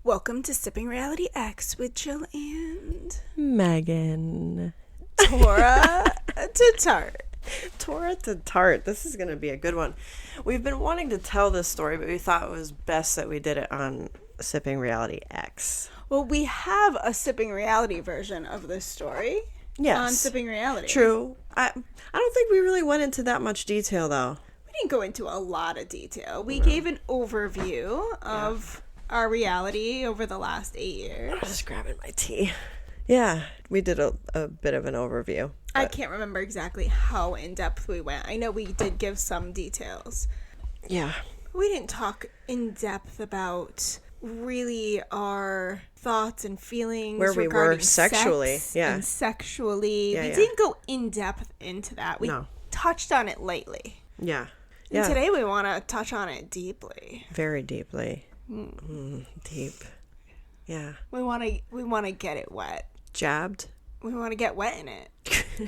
Welcome to Sipping Reality X with Jill and Megan. Torah to Tart. Torah to Tart. This is going to be a good one. We've been wanting to tell this story, but we thought it was best that we did it on Sipping Reality X. Well, we have a Sipping Reality version of this story. Yes. On Sipping Reality. True. I don't think we really went into that much detail, though. We didn't go into a lot of detail. We gave an overview of our reality over the last 8 years. I'm just grabbing my tea. Yeah, we did a bit of an overview. I can't remember exactly how in-depth we went. I know we did give some details. Yeah. We didn't talk in-depth about really our thoughts and feelings where we were sexually. Sex yeah. and sexually. Yeah, we yeah. didn't go in-depth into that. We touched on it lightly. Yeah. And today we want to touch on it deeply. Very deeply. Deep. Yeah. We want to get it wet. Jabbed? We want to get wet in it.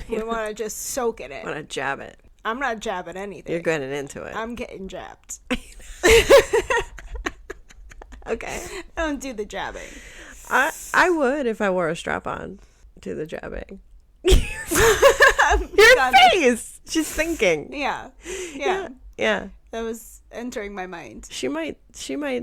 We want to just soak in it. Want to jab it. I'm not jabbing anything. You're getting into it. I'm getting jabbed. Okay. I don't do the jabbing. I would if I wore a strap on. Do the jabbing. Your face. She's thinking. Yeah. That was entering my mind. She might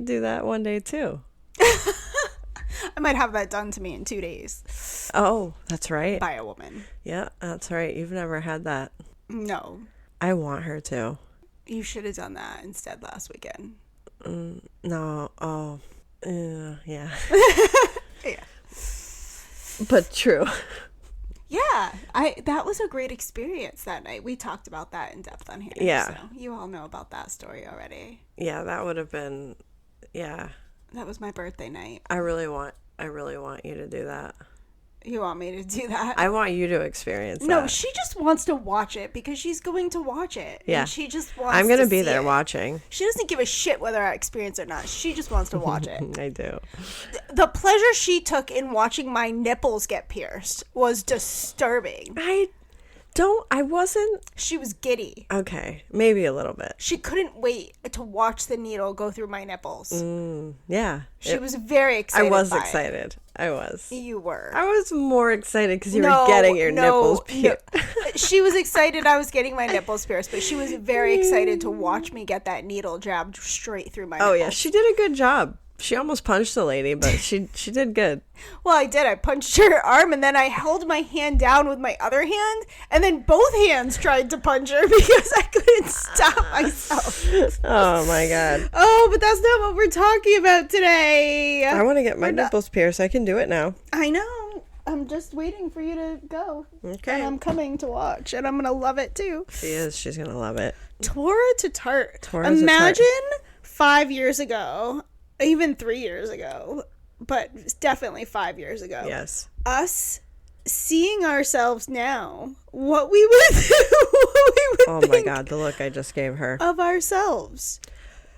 do that one day too. I might have that done to me in 2 days. Oh, that's right. By a woman. Yeah, that's right. You've never had that. No. I want her to. You should have done that instead last weekend. No. Oh. Yeah. Yeah. But true. Yeah. That was a great experience that night. We talked about that in depth on here. Yeah. So you all know about that story already. Yeah, that would have been. Yeah. That was my birthday night. I really want you to do that. You want me to do that? I want you to experience that. No, she just wants to watch it because she's going to watch it. Yeah. And she just wants I'm going to be see there it. watching. She doesn't give a shit whether I experience it or not. She just wants to watch it. I do. The pleasure she took in watching my nipples get pierced was disturbing. I wasn't. She was giddy. Okay. Maybe a little bit. She couldn't wait to watch the needle go through my nipples. Yeah. She was very excited. I was by excited. It. I was. You were. I was more excited because you were getting your nipples pierced. No. She was excited I was getting my nipples pierced, but she was very excited to watch me get that needle jabbed straight through my nipples. Oh, yeah. She did a good job. She almost punched the lady, but she did good. Well, I did. I punched her arm, and then I held my hand down with my other hand, and then both hands tried to punch her because I couldn't stop myself. Oh, my God. Oh, but that's not what we're talking about today. I want to get my nipples pierced. I can do it now. I know. I'm just waiting for you to go. Okay. And I'm coming to watch, and I'm going to love it, too. She is. She's going to love it. Torah to Tart. Imagine 5 years ago, even 3 years ago, but definitely 5 years ago. Yes. Us seeing ourselves now, what we would Oh my God, the look I just gave her. Of ourselves.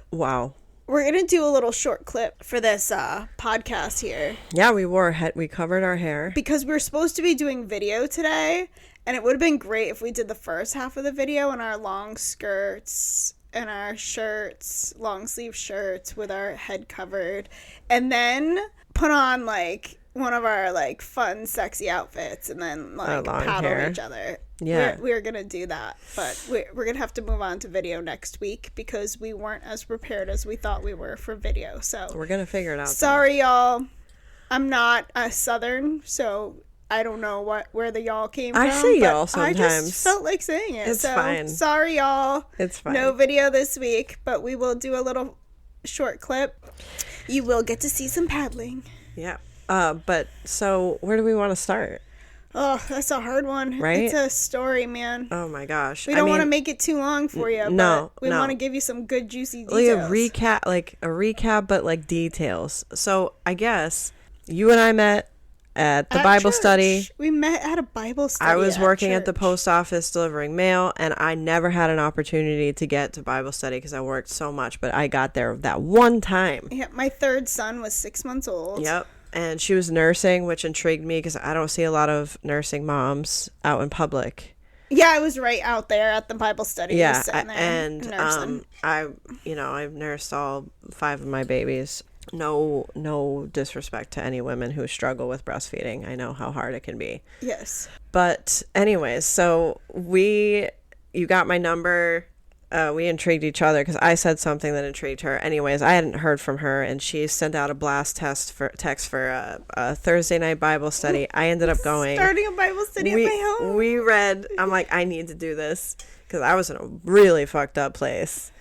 Wow. We're going to do a little short clip for this podcast here. Yeah, we covered our hair. Because we're supposed to be doing video today, and it would have been great if we did the first half of the video in our long skirts and our shirts, long sleeve shirts with our head covered, and then put on like one of our like fun sexy outfits and then like paddle hair. each other. Yeah, we're gonna do that, but we're gonna have to move on to video next week because we weren't as prepared as we thought we were for video. So we're gonna figure it out. Sorry, y'all. I'm not a Southern, so I don't know where the y'all came from. I say y'all sometimes. I just felt like saying it. It's fine. Sorry, y'all. It's fine. No video this week, but we will do a little short clip. You will get to see some paddling. Yeah. But so where do we want to start? Oh, that's a hard one. Right? It's a story, man. Oh my gosh. We don't want to make it too long for you. No. But we want to give you some good juicy details. Like a recap, but like details. So I guess you and I met at the Bible church. study. We met at a Bible study. I was working at the church. post office delivering mail, and I never had an opportunity to get to Bible study because I worked so much, but I got there that one time. Yeah, my third son was 6 months old. Yep. And she was nursing, which intrigued me because I don't see a lot of nursing moms out in public. Yeah, I was right out there at the Bible study. Yeah, I've nursed all 5 of my babies. No disrespect to any women who struggle with breastfeeding. I know how hard it can be. Yes. But anyways, so you got my number. We intrigued each other because I said something that intrigued her. Anyways, I hadn't heard from her, and she sent out a blast text for a Thursday night Bible study. I ended up going. Starting a Bible study at my home. We read. I'm like, I need to do this because I was in a really fucked up place.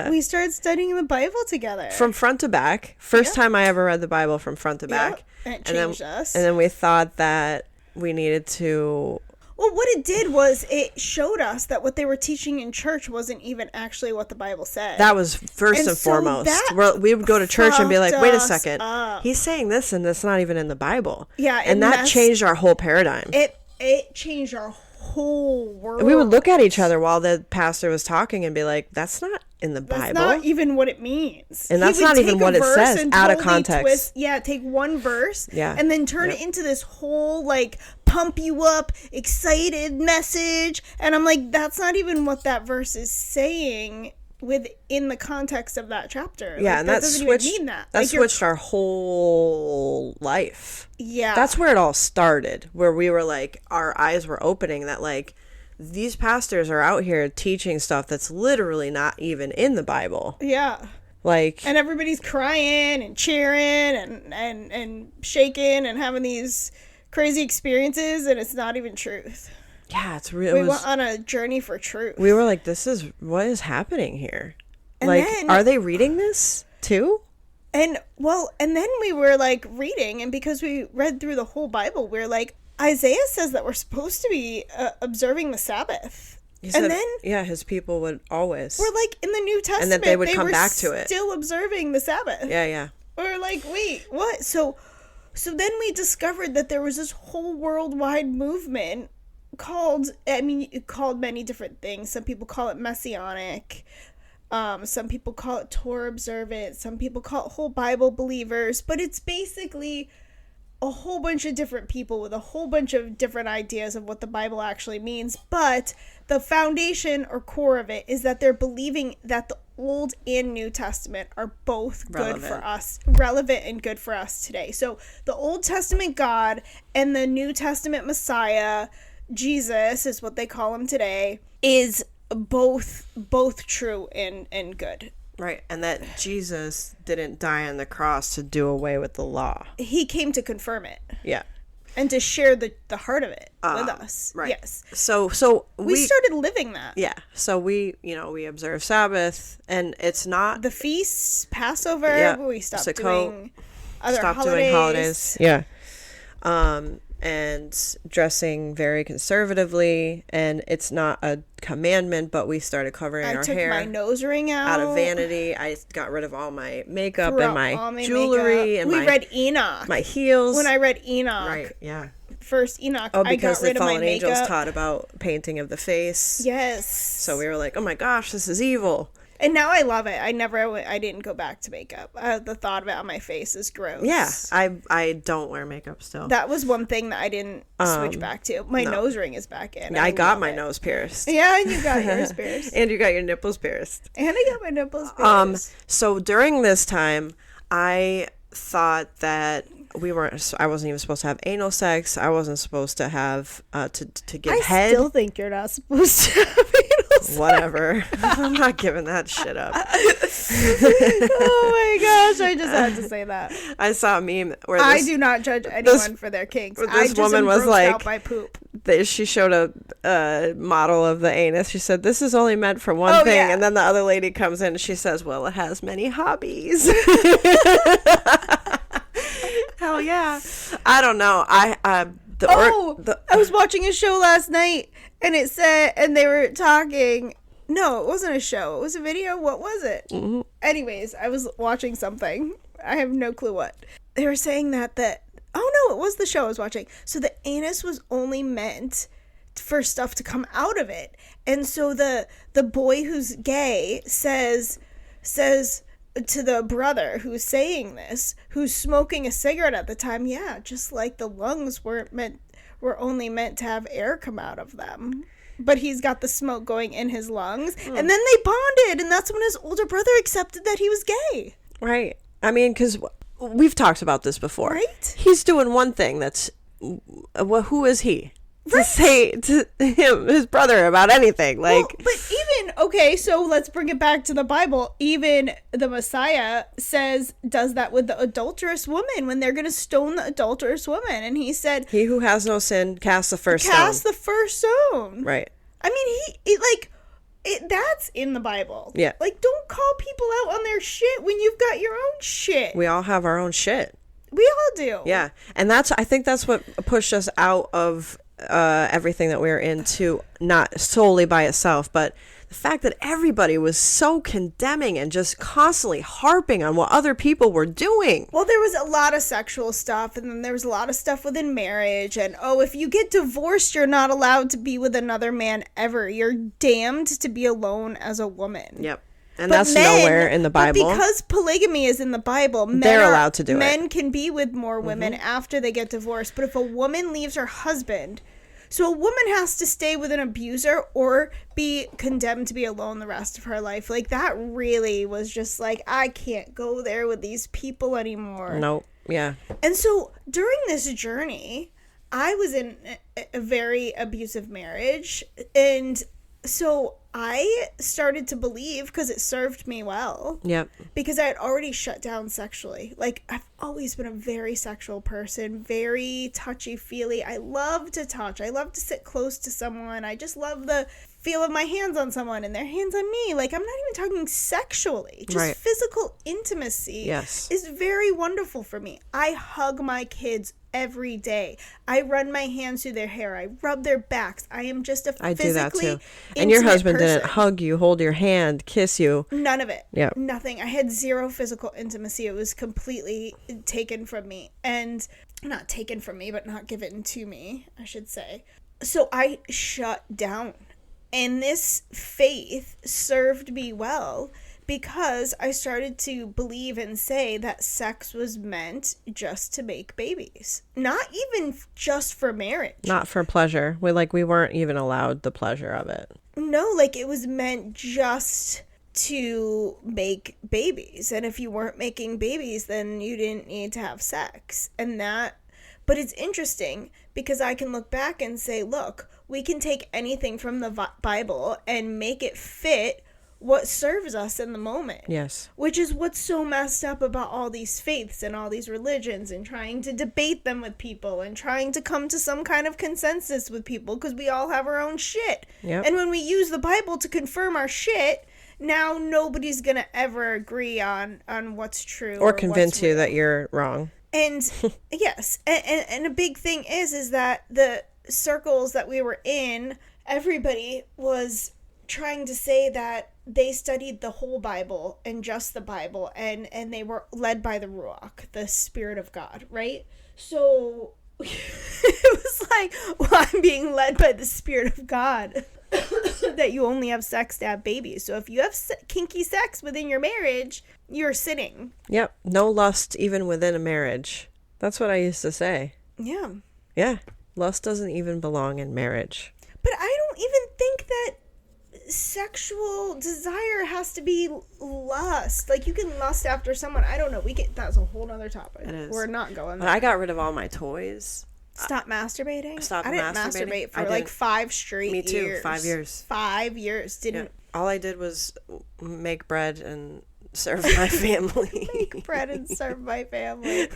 We started studying the Bible together. From front to back. First time I ever read the Bible from front to back. And it changed us. And then we thought that we needed to... Well, what it did was it showed us that what they were teaching in church wasn't even actually what the Bible said. That was first and foremost. We would go to church and be like, wait a second. He's saying this and that's not even in the Bible. Yeah. And that changed our whole paradigm. It changed our whole world. We would look at each other while the pastor was talking and be like, that's not in the Bible. That's not even what it means. And that's not even what it says out of context. Take one verse and then turn it into this whole like pump you up, excited message. And I'm like, that's not even what that verse is saying within the context of that chapter. Yeah, like, and that switched even mean that. That switched our whole life. Yeah. That's where it all started, where we were like, our eyes were opening that like, these pastors are out here teaching stuff that's literally not even in the Bible. Yeah. Like, and everybody's crying and cheering and shaking and having these crazy experiences, and it's not even truth. Yeah, it's real. We went on a journey for truth. We were like, what is happening here? And like, are they reading this too? And then we were like reading, and because we read through the whole Bible, we're like, Isaiah says that we're supposed to be observing the Sabbath. And then his people would always. We're like in the New Testament, and that they would come back to it. Still observing the Sabbath. Yeah. We're like, wait, what? So then we discovered that there was this whole worldwide movement called many different things. Some people call it messianic. Some people call it Torah observant. Some people call it whole Bible believers. But it's basically a whole bunch of different people with a whole bunch of different ideas of what the Bible actually means. But the foundation or core of it is that they're believing that the Old and New Testament are both relevant and good for us today. So the Old Testament God and the New Testament Messiah, Jesus is what they call him today, is both true and good. Right, and that Jesus didn't die on the cross to do away with the law. He came to confirm it. Yeah. And to share the heart of it with us. Right. Yes. So we started living that. Yeah. So we observe Sabbath, and it's not the feasts, Passover. Yeah. We stopped doing other holidays. Yeah. And dressing very conservatively, and it's not a commandment, but we started covering our hair. I took my nose ring out of vanity. I got rid of all my makeup and my jewelry, and we read Enoch. My heels. When I read Enoch, right? Yeah. First Enoch. Because I got rid the fallen of my makeup. angels taught about painting of the face. Yes. So we were like, oh my gosh, this is evil. And now I love it. I didn't go back to makeup. The thought of it on my face is gross. Yeah, I don't wear makeup still. That was one thing that I didn't switch back to. My nose ring is back in. I got my nose pierced. Yeah, and you got yours pierced. And you got your nipples pierced. And I got my nipples pierced. So during this time, I thought that I wasn't even supposed to have anal sex. I wasn't supposed to have to give head. I still think you're not supposed to have anal sex. Whatever. I'm not giving that shit up. Oh my gosh, I just had to say that. I saw a meme where I do not judge anyone for their kinks. This woman was like, out by poop. She showed a model of the anus. She said, "This is only meant for one thing," and then the other lady comes in and she says, "Well, it has many hobbies." Hell yeah! I don't know. I was watching a show last night, and it said, and they were talking. No, it wasn't a show. It was a video. What was it? Mm-hmm. Anyways, I was watching something. I have no clue what. They were saying that oh no, it was the show I was watching. So the anus was only meant for stuff to come out of it. And so the boy who's gay says to the brother who's saying this, who's smoking a cigarette at the time, yeah, just like the lungs were only meant to have air come out of them. But he's got the smoke going in his lungs. And then they bonded, and that's when his older brother accepted that he was gay. Right. I mean, because we've talked about this before. Right? He's doing one thing that's, well, who is he? To Right. say to him, his brother, about anything. Like, Well, but even, okay, so let's bring it back to the Bible. Even the Messiah does that with the adulterous woman when they're going to stone the adulterous woman. And he said, he who has no sin cast the first cast stone. the first stone. Right. I mean, that's in the Bible. Yeah. Like, don't call people out on their shit when you've got your own shit. We all have our own shit. We all do. Yeah. And I think that's what pushed us out of everything that we were into, not solely by itself, but the fact that everybody was so condemning and just constantly harping on what other people were doing. Well, there was a lot of sexual stuff, and then there was a lot of stuff within marriage, and if you get divorced, you're not allowed to be with another man ever. You're damned to be alone as a woman. Yep. And that's nowhere in the Bible. But because polygamy is in the Bible, they're allowed to do it. Men can be with more women after they get divorced. But if a woman leaves her husband, so a woman has to stay with an abuser or be condemned to be alone the rest of her life. Like, that really was just like, I can't go there with these people anymore. Nope. Yeah. And so during this journey, I was in a very abusive marriage, and so I started to believe, because it served me well. Yep. Because I had already shut down sexually. Like, I've always been a very sexual person, very touchy-feely. I love to touch. I love to sit close to someone. I just love the feel of my hands on someone and their hands on me. Like, I'm not even talking sexually. Just right. Physical intimacy is very wonderful for me. I hug my kids every day. I run my hands through their hair. I rub their backs. I am just a physically I do that too. And your husband person. didn't hug you, hold your hand, kiss you. None of it. Yeah. Nothing. I had zero physical intimacy. It was completely taken from me. And not taken from me, but not given to me, I should say. So I shut down. And this faith served me well, because I started to believe and say that sex was meant just to make babies. Not even just for marriage. Not for pleasure. We weren't even allowed the pleasure of it. No, like, it was meant just to make babies. And if you weren't making babies, then you didn't need to have sex. But it's interesting, because I can look back and say, look, we can take anything from the Bible and make it fit what serves us in the moment. Yes. Which is what's so messed up about all these faiths and all these religions, and trying to debate them with people and trying to come to some kind of consensus with people, because we all have our own shit. Yep. And when we use the Bible to confirm our shit, now nobody's going to ever agree on what's true. Or convince you that you're wrong. And yes, and a big thing is that the circles that we were in, everybody was trying to say that they studied the whole Bible and just the Bible, and they were led by the Ruach, the Spirit of God, right? So it was like, well, I'm being led by the Spirit of God. That you only have sex to have babies. So if you have kinky sex within your marriage, you're sinning. Yep. No lust even within a marriage. That's what I used to say. Yeah. Yeah. Lust doesn't even belong in marriage. But I don't even think that sexual desire has to be lust. Like, you can lust after someone. I don't know. That's a whole other topic. It is. We're not going there. But I got rid of all my toys. Stop masturbating? Stopped I didn't masturbating. masturbate for like 5 straight years. Me too. 5 years. 5 years. Didn't. Yeah. All I did was make bread and serve my family. Make bread and serve my family.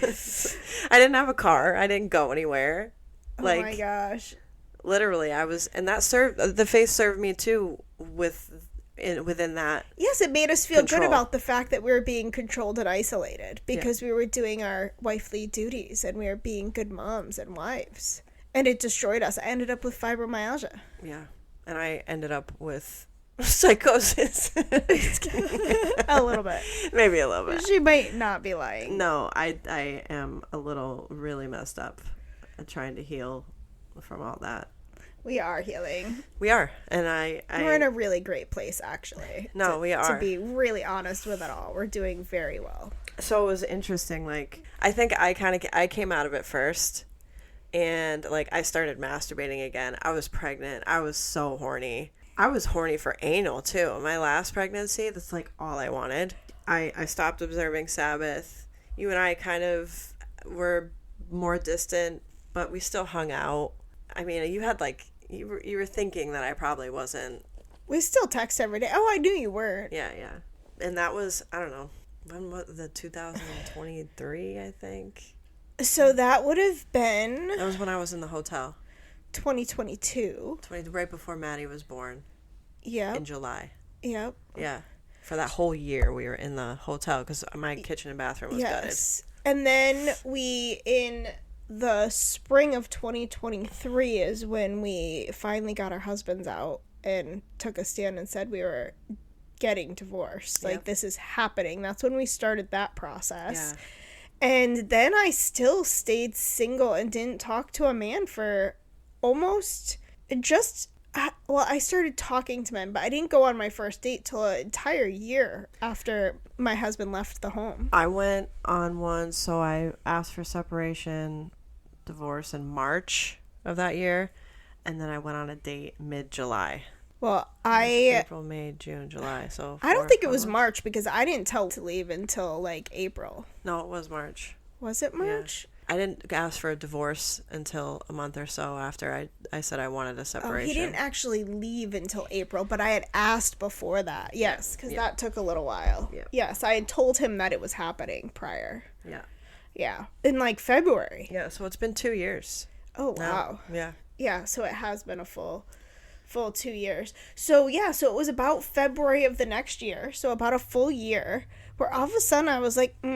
I didn't have a car. I didn't go anywhere. Oh my gosh. Literally, I was, and the faith served me too within that. Yes, it made us feel control. good about the fact that we were being controlled and isolated, because we were doing our wifely duties and we were being good moms and wives. And it destroyed us. I ended up with fibromyalgia. Yeah. And I ended up with psychosis. A little bit. Maybe a little bit. She might not be lying. No, I am a little really messed up. I'm trying to heal from all that. We are healing. We are. And we're in a really great place, actually. No, we are. To be really honest with it all. We're doing very well. So it was interesting. Like, I think I came out of it first. And, like, I started masturbating again. I was pregnant. I was so horny. I was horny for anal, too. My last pregnancy, that's, like, all I wanted. I stopped observing Sabbath. You and I kind of were more distant, but we still hung out. I mean, you had like, you were thinking that I probably wasn't. We still text every day. Oh, I knew you were. Yeah. And that was, I don't know, when was the 2023, I think? So that would have been... That was when I was in the hotel. 2022. Right before Maddie was born. Yep. In July. Yep. Yeah. For that whole year, we were in the hotel because my kitchen and bathroom was gutted. And then in the spring of 2023 is when we finally got our husbands out and took a stand and said we were getting divorced. Like, this is happening. That's when we started that process. Yeah. And then I still stayed single and didn't talk to a man for almost I started talking to men, but I didn't go on my first date till an entire year after my husband left the home. I went on one, so I asked for separation, divorce in March of that year, and then I went on a date mid-July. Well, April, May, June, July, so... I don't think it was March, because I didn't tell to leave until, like, April. No, it was March. Was it March? Yeah. I didn't ask for a divorce until a month or so after I said I wanted a separation. Oh, he didn't actually leave until April, but I had asked before that. Yes, because that took a little while. Yeah. Yes, I had told him that it was happening prior. Yeah. Yeah, in, like, February. Yeah, so it's been 2 years. Oh, wow. Yeah. Yeah, so it has been a full 2 years. So, yeah, so it was about February of the next year, so about a full year, where all of a sudden I was like, I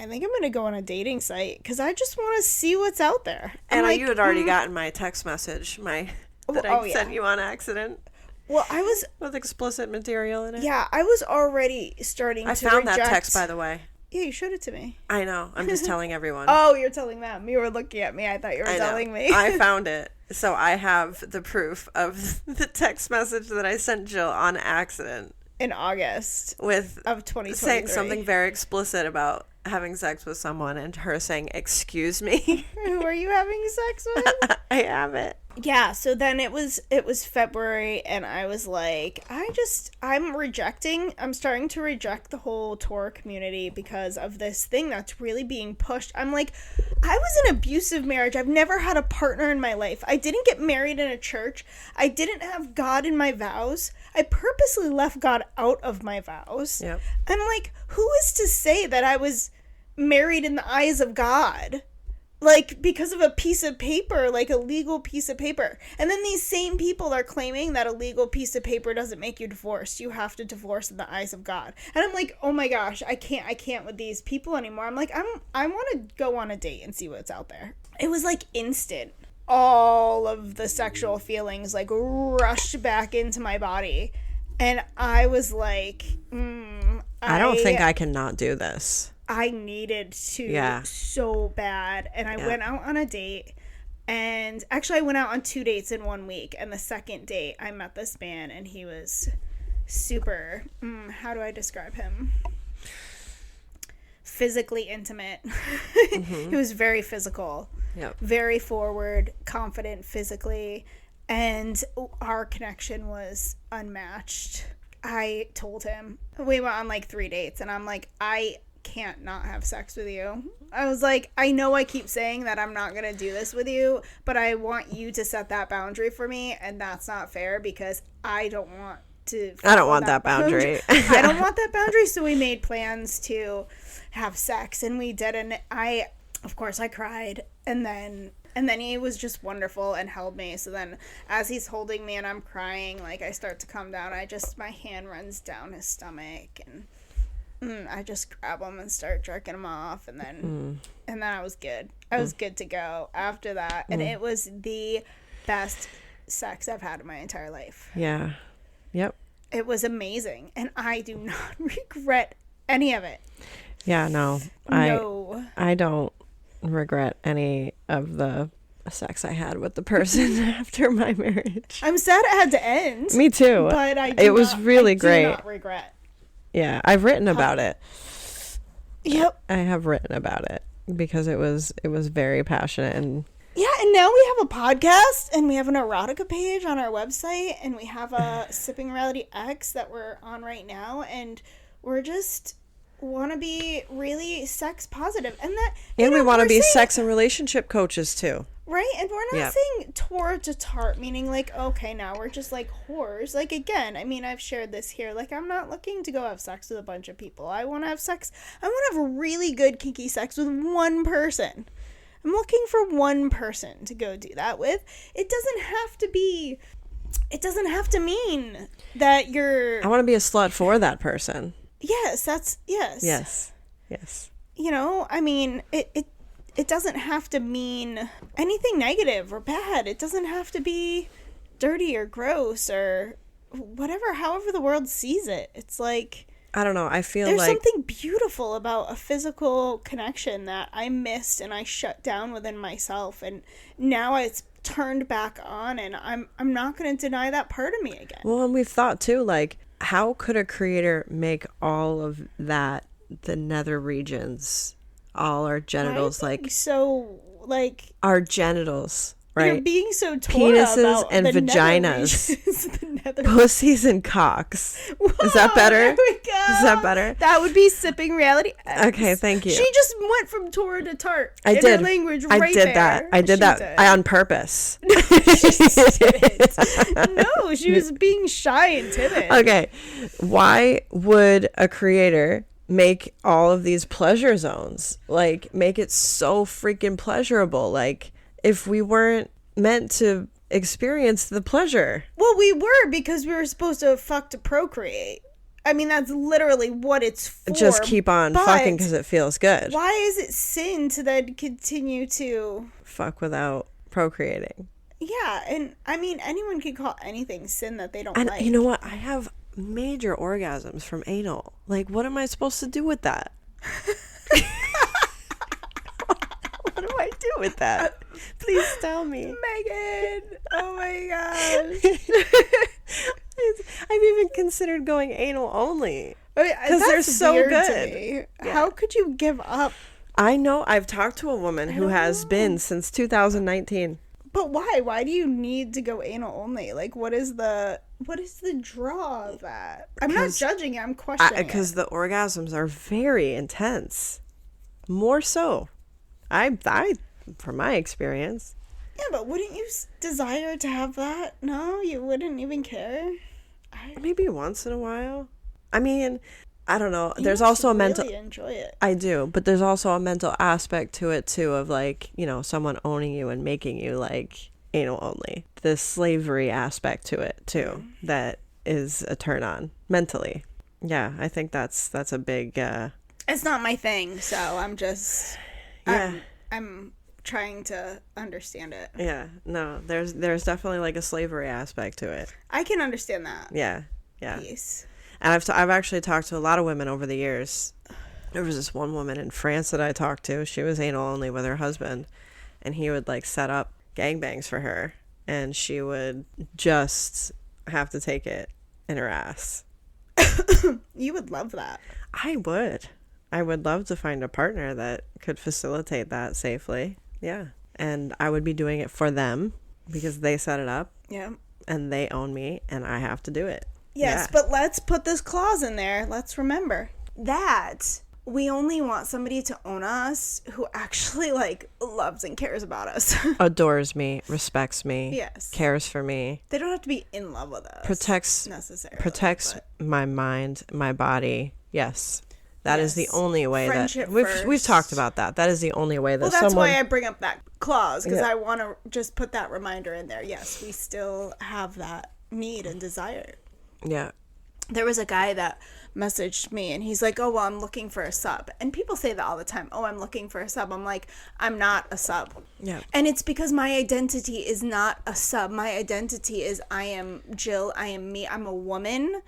think I'm going to go on a dating site, because I just want to see what's out there. And you had already gotten my text message, that I sent you on accident. Well, I was... With explicit material in it. Yeah, I was already starting to reject... I found that text, by the way. Yeah, you showed it to me. I know. I'm just telling everyone. Oh, you're telling them. You were looking at me. I thought you were telling me. I found it. So I have the proof of the text message that I sent Jill on accident. In August of 2023. Saying something very explicit about having sex with someone and her saying, "Excuse me." Who are you having sex with? I have it. Yeah, so then it was February, and I was like, I'm starting to reject the whole Torah community because of this thing that's really being pushed. I'm like, I was in an abusive marriage. I've never had a partner in my life. I didn't get married in a church. I didn't have God in my vows. I purposely left God out of my vows. Yep. I'm like, who is to say that I was married in the eyes of God? Like, because of a piece of paper, like a legal piece of paper. And then these same people are claiming that a legal piece of paper doesn't make you divorced. You have to divorce in the eyes of God. And I'm like, oh my gosh, I can't with these people anymore. I'm like, I want to go on a date and see what's out there. It was like instant. All of the sexual feelings like rushed back into my body. And I was like, I don't think I can not do this. I needed to so bad. And I went out on a date. And actually, I went out on 2 dates in 1 week. And the second date, I met this man. And he was super, how do I describe him? Physically intimate. Mm-hmm. He was very physical. Yep. Very forward, confident physically. And our connection was unmatched. I told him. We went on like 3 dates. And I'm like, I can't not have sex with you. I was like, I know I keep saying that I'm not gonna do this with you, but I want you to set that boundary for me, and that's not fair because I don't want that boundary. I don't want that boundary. So we made plans to have sex, and we did, and of course I cried, and then he was just wonderful and held me. So then as he's holding me and I'm crying, like I start to calm down, my hand runs down his stomach, and I just grab him and start jerking him off, and then I was good. I was good to go after that, and it was the best sex I've had in my entire life. Yeah. Yep. It was amazing, and I do not regret any of it. Yeah, no. I don't regret any of the sex I had with the person after my marriage. I'm sad it had to end. Me too. But it was really great. I do not regret. Yeah, I've written about it. Yep. I have written about it because it was very passionate and yeah, and now we have a podcast and we have an erotica page on our website and we have a Sipping Reality X that we're on right now, and we're just want to be really sex positive, and we want to be saying, sex and relationship coaches too. right? And we're not Yep. saying Torah to Tart, meaning like, okay, now we're just like whores. Like, again, I mean, I've shared this here. Like, I'm not looking to go have sex with a bunch of people. I want to have sex. I want to have really good kinky sex with one person. I'm looking for one person to go do that with. It doesn't have to mean that you're... I want to be a slut for that person. Yes, Yes. You know, I mean, it doesn't have to mean anything negative or bad. It doesn't have to be dirty or gross or whatever, however the world sees it. It's like, I don't know. I feel there's like something beautiful about a physical connection that I missed and I shut down within myself, and now it's turned back on, and I'm not going to deny that part of me again. Well, and we've thought too, like, how could a creator make all of that, the nether regions, all our genitals, like, so, like, our genitals, right? You're being so Torah penises about and the vaginas, pussies and cocks. Is that better? There we go. Is that better? That would be sipping reality X. Okay, thank you. She just went from Torah to Tart. I in did. Her language I right did there. that. I did She that. did. I on purpose. She didn't. No, she was being shy and timid. Okay, why would a creator make all of these pleasure zones, like, make it so freaking pleasurable? Like, if we weren't meant to experience the pleasure. Well, we were, because we were supposed to fuck to procreate. I mean, that's literally what it's for. Just keep on fucking because it feels good. Why is it sin to then continue to fuck without procreating? Yeah, and I mean, anyone can call anything sin that they don't And like. you know what? I have major orgasms from anal. Like, what am I supposed to do with that? What do I do with that? Please tell me. Megan! Oh my gosh. I've even considered going anal only. Because they're so weird to good. me. Yeah. How could you give up? I know. I've talked to a woman who has been since 2019. But why? Why do you need to go anal only? Like, what is the draw of that? I'm not judging it. I'm questioning it. Because the orgasms are very intense. More so. I from my experience. Yeah, but wouldn't you desire to have that? No, you wouldn't even care. Maybe once in a while. I mean, I don't know. There's also a mental. Really enjoy it. I do, but there's also a mental aspect to it too, of, like, you know, someone owning you and making you, like, anal only. The slavery aspect to it too, that is a turn on mentally. Yeah, I think that's a big. It's not my thing, so I'm just. Yeah. I'm trying to understand it. Yeah, no, there's definitely, like, a slavery aspect to it. I can understand that. Yeah. Piece. And I've actually talked to a lot of women over the years. There was this one woman in France that I talked to. She was anal only with her husband, and he would, like, set up gangbangs for her, and she would just have to take it in her ass. You would love that. I would love to find a partner that could facilitate that safely. Yeah. And I would be doing it for them because they set it up. Yeah. And they own me, and I have to do it. Yes, but let's put this clause in there. Let's remember that we only want somebody to own us who actually, like, loves and cares about us. Adores me, respects me, Yes. cares for me. They don't have to be in love with us. Protects my mind, my body. Yes. That is the only way Friendship that we've talked about that. That is the only way that Well, that's someone. why I bring up that clause, because I want to just put that reminder in there. Yes, we still have that need and desire. Yeah. There was a guy that messaged me, and he's like, oh, well, I'm looking for a sub. And people say that all the time. Oh, I'm looking for a sub. I'm like, I'm not a sub. Yeah. And it's because my identity is not a sub. My identity is I am Jill. I am me. I'm a woman.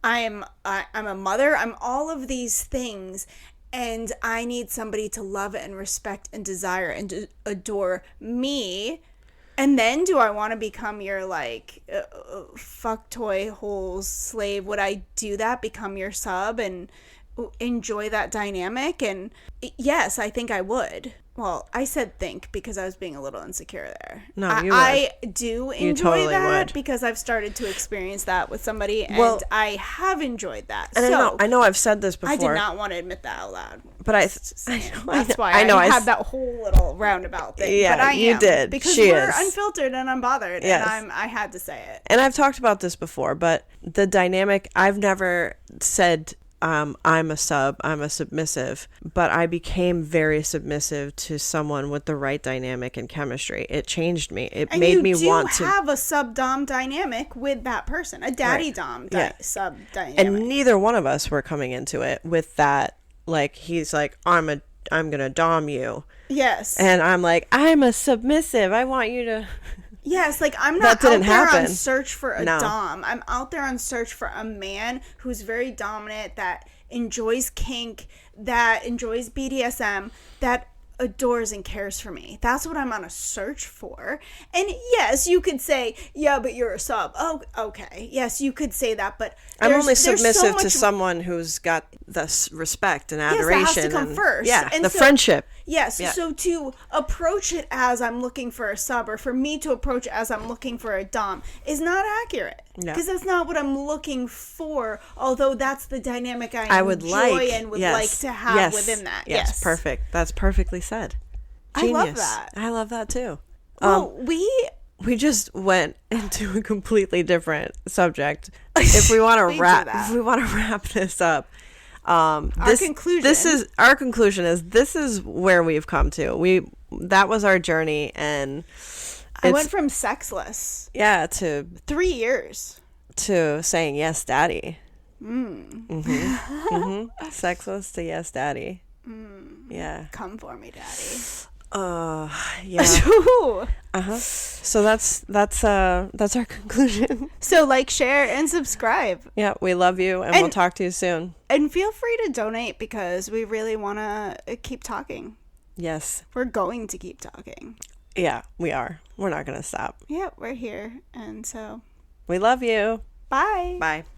I'm a mother. I'm all of these things. And I need somebody to love and respect and desire and to adore me. And then do I want to become your, like, fuck toy hole slave? Would I do that? Become your sub and enjoy that dynamic. And yes, I think I would. Well, I said think because I was being a little insecure there. No, you would. I do enjoy totally that would. because I've started to experience that with somebody, and I have enjoyed that. And so I know I've said this before. I did not want to admit that out loud. But that's why I had that whole little roundabout thing. Yeah, but you did. Because she we're is unfiltered and unbothered, yes. and I had to say it. And I've talked about this before, but the dynamic, I've never said I'm a sub, I'm a submissive, but I became very submissive to someone with the right dynamic and chemistry. It changed me. It made me want to have a sub-dom dynamic with that person, a daddy-dom sub dynamic. And neither one of us were coming into it with that, like, he's like, I'm gonna dom you. Yes. And I'm like, I'm a submissive. I want you to... Yes, like I'm not out there on search for a No. dom. I'm out there on search for a man who's very dominant, that enjoys kink, that enjoys BDSM, that adores and cares for me. That's what I'm on a search for. And yes, you could say, yeah, but you're a sub. Oh, okay. Yes, you could say that, but I'm only submissive to someone who's got the respect and adoration. Yes, that has to come first. Yeah, and the friendship. Yes, yeah. So to approach it as I'm looking for a sub, or for me to approach it as I'm looking for a dom, is not accurate. Because that's not what I'm looking for, although that's the dynamic I would enjoy and would like to have within that. Yes, perfect. That's perfectly said. Genius. I love that. I love that too. Well, we just went into a completely different subject. If we want to wrap this up, our conclusion is this is where we've come to. That was our journey, and I went from sexless, to 3 years, to saying yes, daddy. Sexless to yes, daddy. Yeah, come for me, daddy. Yeah. So that's our conclusion. So like, share, and subscribe. Yeah, we love you, and we'll talk to you soon. And feel free to donate, because we really want to keep talking. Yes. We're going to keep talking. Yeah, we are. We're not going to stop. Yeah, we're here. And so we love you. Bye. Bye.